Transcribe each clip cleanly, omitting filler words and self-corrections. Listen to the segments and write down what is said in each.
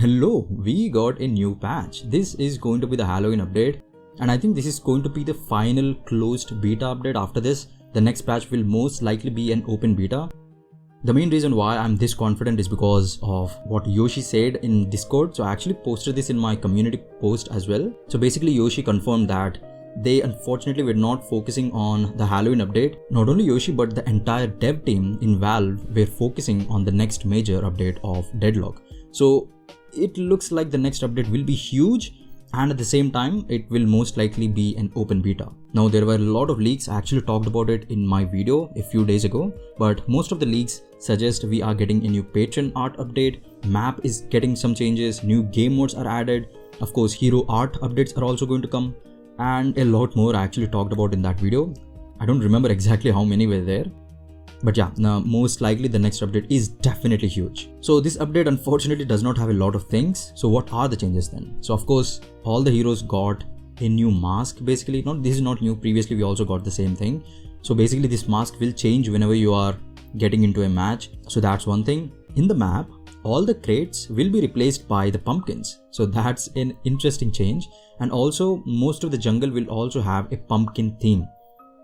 Hello, we got a new patch. This is going to be the Halloween update, and I think this is going to be the final closed beta update. After this, the next patch will most likely be an open beta. The main reason why I'm this confident is because of what Yoshi said in Discord. So I actually posted this in my community post as well. So basically Yoshi confirmed that they unfortunately were not focusing on the Halloween update. Not only Yoshi but the entire dev team in Valve were focusing on the next major update of Deadlock. So it looks like the next update will be huge, and at the same time it will most likely be an open beta. Now there were a lot of leaks. I actually talked about it in my video a few days ago, but most of the leaks suggest we are getting a new patron art update, map is getting some changes, new game modes are added, of course hero art updates are also going to come, and a lot more I actually talked about in that video. I don't remember exactly how many were there. But yeah, now most likely the next update is definitely huge. So this update unfortunately does not have a lot of things. So what are the changes then? So of course, all the heroes got a new mask basically. This is not new, previously we also got the same thing. So basically this mask will change whenever you are getting into a match. So that's one thing. In the map, all the crates will be replaced by the pumpkins. So that's an interesting change. And also most of the jungle will also have a pumpkin theme.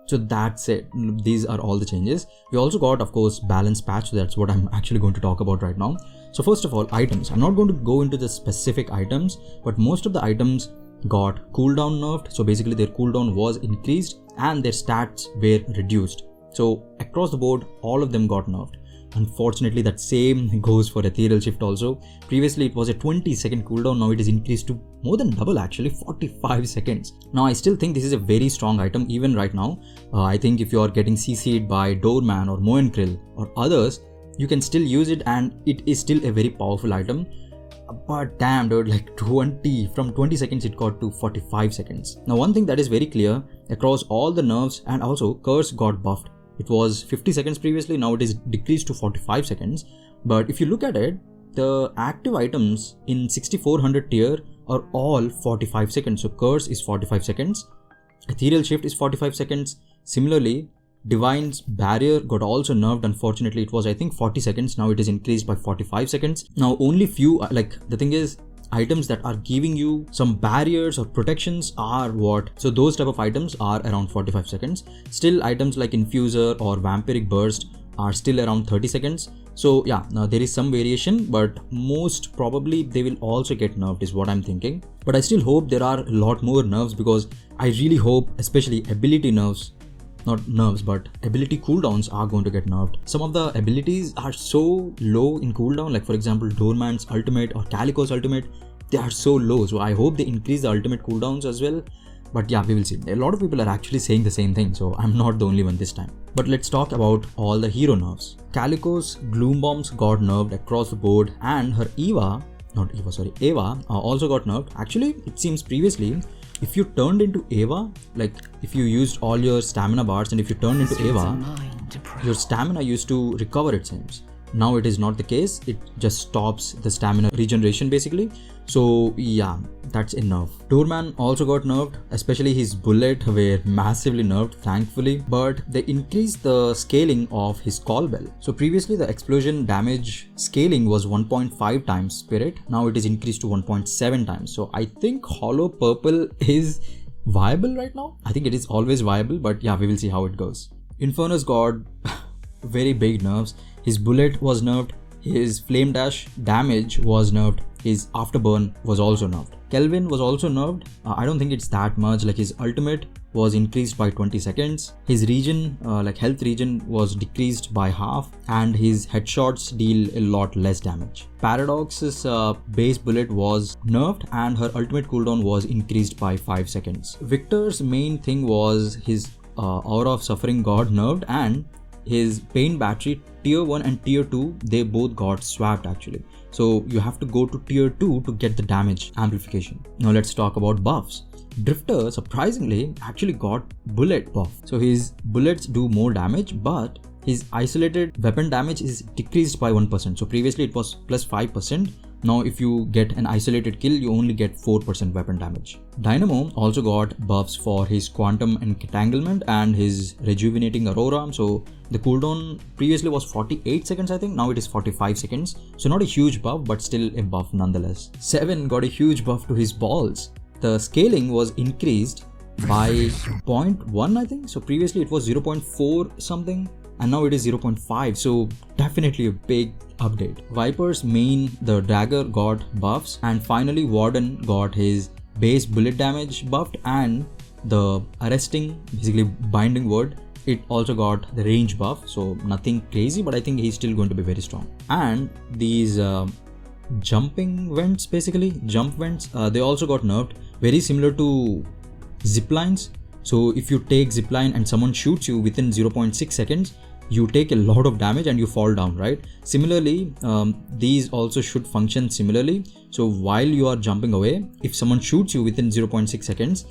So that's it. These are all the changes. We also got, of course, balance patch. So that's what I'm actually going to talk about right now. So first of all, items. I'm not going to go into the specific items, but most of the items got cooldown nerfed. So basically their cooldown was increased and their stats were reduced. So across the board, all of them got nerfed. Unfortunately, that same goes for Ethereal Shift also. Previously it was a 20-second cooldown, now it is increased to more than double actually, 45 seconds. Now I still think this is a very strong item even right now. I think if you are getting CC'd by Doorman or Moenkrill or others, you can still use it and it is still a very powerful item. But damn dude, like from 20 seconds it got to 45 seconds. Now one thing that is very clear, across all the nerfs and also curse got buffed. It was 50 seconds previously, now it is decreased to 45 seconds. But if you look at it, the active items in 6400 tier are all 45 seconds. So Curse is 45 seconds, Ethereal Shift is 45 seconds. Similarly, Divine's Barrier got also nerfed. Unfortunately, it was I think 40 seconds. Now it is increased by 45 seconds. Now only few, like the thing is, items that are giving you some barriers or protections are what? So those type of items are around 45 seconds. Still items like Infuser or Vampiric Burst are still around 30 seconds. So yeah, now there is some variation, but most probably they will also get nerfed is what I'm thinking. But I still hope there are a lot more nerfs, because I really hope especially ability nerfs, not nerfs but ability cooldowns are going to get nerfed. Some of the abilities are so low in cooldown, like for example Doorman's ultimate or Calico's ultimate, they are so low. So I hope they increase the ultimate cooldowns as well. But yeah, we will see. A lot of people are actually saying the same thing, so I'm not the only one this time. But let's talk about all the hero nerfs. Calico's Gloom Bombs got nerfed across the board, and her Eva also got nerfed. Actually, it seems previously, if you turned into Eva, like if you used all your stamina bars and if you turned into Eva, your stamina used to recover, it seems. Now it is not the case, it just stops the stamina regeneration basically. So yeah, that's a nerf. Doorman also got nerfed, especially his bullet were massively nerfed thankfully, but they increased the scaling of his call bell. So previously the explosion damage scaling was 1.5 times spirit, now it is increased to 1.7 times. So I think Hollow Purple is viable right now. I think it is always viable, but yeah, we will see how it goes. Infernus got very big nerfs. His bullet was nerfed, his flame dash damage was nerfed, his afterburn was also nerfed. Kelvin was also nerfed. I don't think it's that much, like his ultimate was increased by 20 seconds. His regen, like health regen, was decreased by half, and his headshots deal a lot less damage. Paradox's base bullet was nerfed and her ultimate cooldown was increased by 5 seconds. Victor's main thing was his Aura of Suffering got nerfed, and his Pain Battery tier 1 and tier 2, they both got swapped actually. So you have to go to tier 2 to get the damage amplification. Now let's talk about buffs. Drifter surprisingly actually got bullet buff. So his bullets do more damage, but his isolated weapon damage is decreased by 1%. So previously it was plus 5%, Now if you get an isolated kill, you only get 4% weapon damage. Dynamo also got buffs for his quantum entanglement and his rejuvenating aurora. So the cooldown previously was 48 seconds I think, now it is 45 seconds. So not a huge buff, but still a buff nonetheless. 7 got a huge buff to his balls. The scaling was increased by 0.1 I think. So previously it was 0.4 something and now it is 0.5. So definitely a big update. Vyper's main, the dagger, got buffs, and finally Warden got his base bullet damage buffed, and the arresting, basically binding word, it also got the range buff. So nothing crazy, but I think he's still going to be very strong. And these jumping vents, basically jump vents, they also got nerfed, very similar to ziplines. So if you take zipline and someone shoots you within 0.6 seconds, you take a lot of damage and you fall down, right? Similarly, these also should function similarly. So while you are jumping away, if someone shoots you within 0.6 seconds,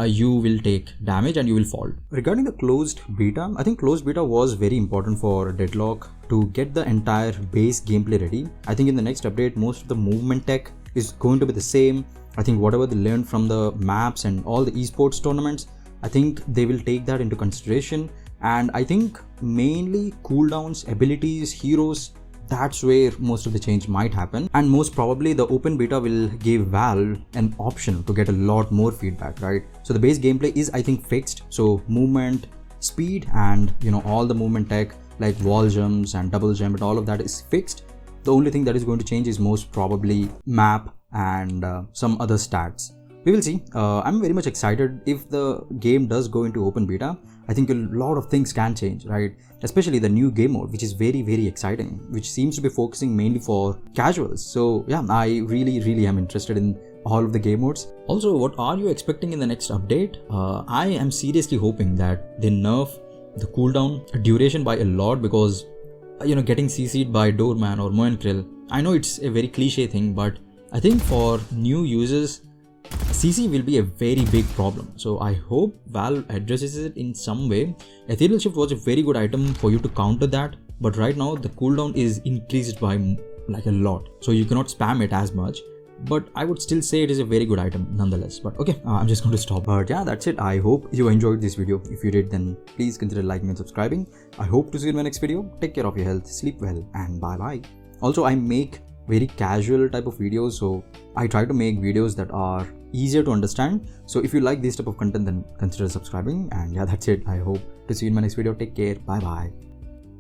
you will take damage and you will fall. Regarding the closed beta, I think closed beta was very important for Deadlock to get the entire base gameplay ready. I think in the next update, most of the movement tech is going to be the same. I think whatever they learned from the maps and all the esports tournaments, I think they will take that into consideration. And I think mainly cooldowns, abilities, heroes, that's where most of the change might happen. And most probably the open beta will give Valve an option to get a lot more feedback, right? So the base gameplay is, I think, fixed. So movement, speed, and all the movement tech like wall jumps and double jump and all of that is fixed. The only thing that is going to change is most probably map and some other stats. We will see. I'm very much excited. If the game does go into open beta, I think a lot of things can change, right? Especially the new game mode, which is very, very exciting, which seems to be focusing mainly for casuals. So yeah, I really am interested in all of the game modes. Also, what are you expecting in the next update? I am seriously hoping that they nerf the cooldown duration by a lot, because getting CC'd by Doorman or Moenkrill, I know it's a very cliche thing, but I think for new users, CC will be a very big problem. So I hope Valve addresses it in some way. Ethereal Shift was a very good item for you to counter that, but right now the cooldown is increased by like a lot, so you cannot spam it as much. But I would still say it is a very good item nonetheless. But okay, I'm just going to stop. But yeah, that's it. I hope you enjoyed this video. If you did, then please consider liking and subscribing. I hope to see you in my next video. Take care of your health, sleep well, and bye bye. Also, I make very casual type of videos, so I try to make videos that are easier to understand. So if you like this type of content, then consider subscribing. And yeah, that's it. I hope to see you in my next video. Take care. Bye bye.